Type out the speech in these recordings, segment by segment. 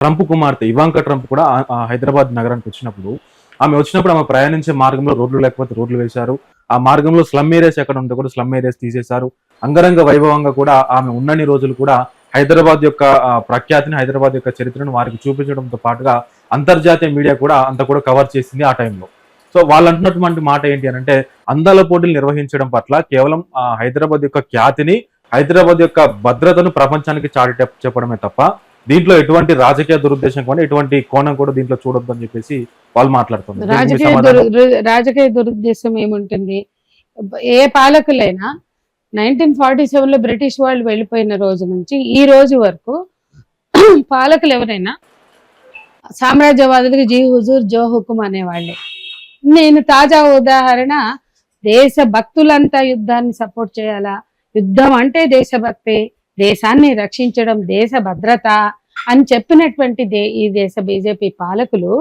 Trump కుమార్తె Ivanka Trump కూడా హైదరాబాద్ నగరానికి వచ్చినప్పుడు ఆమె ప్రయాణించే మార్గంలో రోడ్లు లేకపోతే రోడ్లు వేశారు. ఆ మార్గంలో స్లమ్ ఏరియాస్ ఎక్కడ ఉంటే కూడా స్లమ్ ఏరియాస్ తీసేశారు. అంగరంగ వైభవంగా కూడా ఆమె ఉన్నన్ని రోజులు కూడా హైదరాబాద్ యొక్క ప్రఖ్యాతిని, హైదరాబాద్ యొక్క చరిత్రను వారికి చూపించడంతో పాటుగా అంతర్జాతీయ మీడియా కూడా అంత కూడా కవర్ చేసింది ఆ టైంలో. సో వాళ్ళు అంటున్నటువంటి మాట ఏంటి అని అంటే, అందాల పోటీలు నిర్వహించడం పట్ల కేవలం హైదరాబాద్ యొక్క ఖ్యాతిని, హైదరాబాద్ యొక్క భద్రతను ప్రపంచానికి చాటి చెప్పడమే తప్ప దీంట్లో ఎటువంటి రాజకీయ దురుద్దేశం కానీ ఎటువంటి కోణం కూడా దీంట్లో చూడొద్దు అని చెప్పేసి వాళ్ళు మాట్లాడుతున్నారు. రాజకీయ దురుద్దేశం ఏముంటుంది? ఏ పాలకులైనా 1947 లో బ్రిటిష్ వాళ్ళు వెళ్ళిపోయిన రోజు నుంచి ఈ రోజు వరకు పాలకులు ఎవరైనా సామ్రాజ్యవాదులకు జీ హుజూర్ జో హుకుం అనేవాళ్ళే. నేను తాజా ఉదాహరణ, దేశ భక్తులంతా యుద్ధాన్ని సపోర్ట్ చేయాలా, యుద్ధం అంటే దేశభక్తి, దేశాన్ని రక్షించడం, దేశ భద్రత అని చెప్పినటువంటి ఈ దేశ బీజేపీ పాలకులు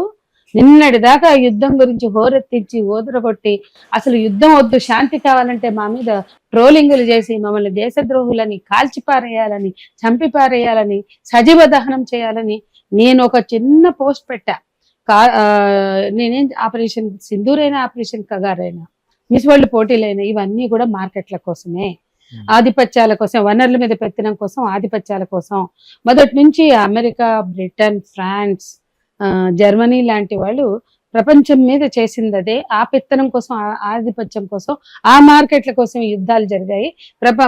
నిన్నటి దాకా యుద్ధం గురించి హోరెత్తించి ఓదరగొట్టి అసలు యుద్ధం వద్దు, శాంతి కావాలంటే మా మీద ట్రోలింగులు చేసి మమ్మల్ని దేశద్రోహులని కాల్చిపారేయాలని, చంపిపారేయాలని, సజీవ దహనం చేయాలని నేను ఒక చిన్న పోస్ట్ పెట్టా. నేనేం ఆపరేషన్ సింధూరైనా, ఆపరేషన్ కగారైనా, మిస్ వరల్డ్ పోటీలైనా ఇవన్నీ కూడా మార్కెట్ల కోసమే, ఆధిపత్యాల కోసం, వనరుల మీద పెత్తనం కోసం, ఆధిపత్యాల కోసం. మొదటి నుంచి అమెరికా, బ్రిటన్, ఫ్రాన్స్, జర్మనీ లాంటి వాళ్ళు ప్రపంచం మీద చేసింది అదే. ఆ పెత్తనం కోసం, ఆధిపత్యం కోసం, ఆ మార్కెట్ల కోసం యుద్ధాలు జరిగాయి.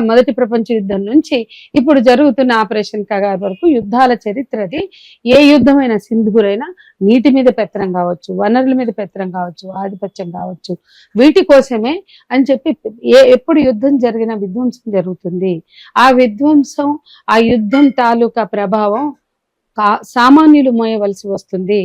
మొదటి ప్రపంచ యుద్ధం నుంచి ఇప్పుడు జరుగుతున్న ఆపరేషన్ కగార్ వరకు యుద్ధాల చరిత్రది. ఏ యుద్ధమైనా, సింధూరైనా నీటి మీద పెత్తనం కావచ్చు, వనరుల మీద పెత్తనం కావచ్చు, ఆధిపత్యం కావచ్చు, వీటి కోసమే అని చెప్పి ఎప్పుడు యుద్ధం జరిగినా విధ్వంసం జరుగుతుంది. ఆ విధ్వంసం, ఆ యుద్ధం తాలూకా ప్రభావం సామాన్యులు మోయవలసి వస్తుంది.